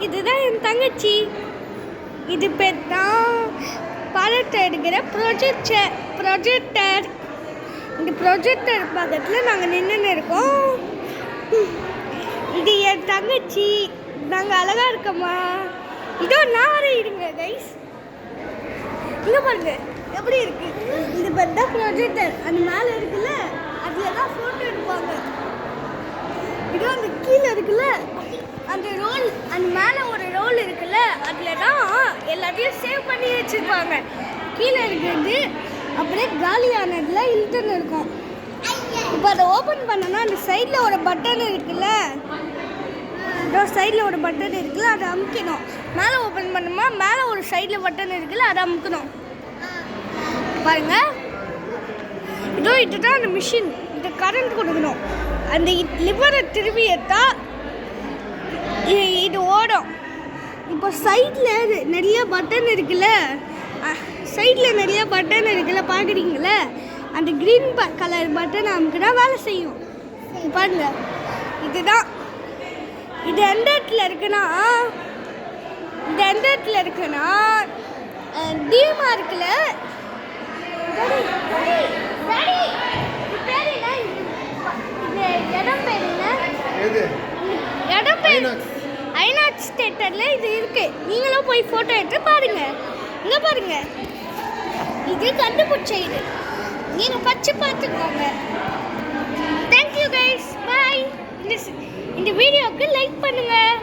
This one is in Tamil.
இதுதான் என் தங்கச்சி. இது பேர் தான் பாடத்தை எடுக்கிற ப்ரொஜெக்டர். இந்த ப்ரொஜெக்டர் பக்கத்தில் நாங்கள் நின்றுன்னு இருக்கோம். இது என் தங்கச்சி. நாங்கள் அழகாக இருக்கோமா? இதோ நான் இருங்க கைஸ். இங்கே பாருங்க எப்படி இருக்கு. இது பேர் தான் ப்ரொஜெக்டர். அந்த மேலே இருக்குல்ல, அதில் தான் ஃபோட்டோ எடுப்பாங்க. இதோ அந்த கீழே இருக்குல்ல, அந்த ரோல், அந்த மேலே ஒரு ரோல் இருக்குல்ல, அதில் தான் எல்லாத்தையும் சேவ் பண்ணி வச்சுருப்பாங்க. கீழே இருக்கிறது அப்படியே காலியானதில் இழுத்துன்னு இருக்கும். இப்போ அதை ஓப்பன் பண்ணோன்னா அந்த சைடில் ஒரு பட்டன் இருக்குல்ல, இதோ சைடில் ஒரு பட்டன் இருக்குல்ல, அதை அமுக்கணும். மேலே ஓப்பன் பண்ணோமா, மேலே ஒரு சைடில் பட்டன் இருக்குல்ல, அதை அமுக்கணும். பாருங்க, இதோ இதுதான் அந்த மிஷின். இதை கரண்ட் கொடுக்கணும். அந்த லிவரை திரும்பி எடுத்தா இது ஓடும். இப்போ சைடில் நிறைய பட்டன் இருக்குல்ல, பார்க்குறீங்களே, அந்த க்ரீன் கலர் பட்டன் அமுக்குனா வேலை செய்யும். பாருங்க, இதுதான். இது எந்த இடத்துல இருக்குன்னா டீமா இருக்குல்ல, இடம் பேர் ஐநாக்ஸ் தியேட்டரில் இது இருக்கு. நீங்களும் போய் ஃபோட்டோ எடுத்து பாருங்க. இங்கே பாருங்க, இது கண்டுபிடிச்ச இது. நீங்கள் பச்சை பார்த்துக்கோங்க. தேங்க்யூ கைஸ், பாய். இந்த வீடியோவுக்கு லைக் பண்ணுங்கள்.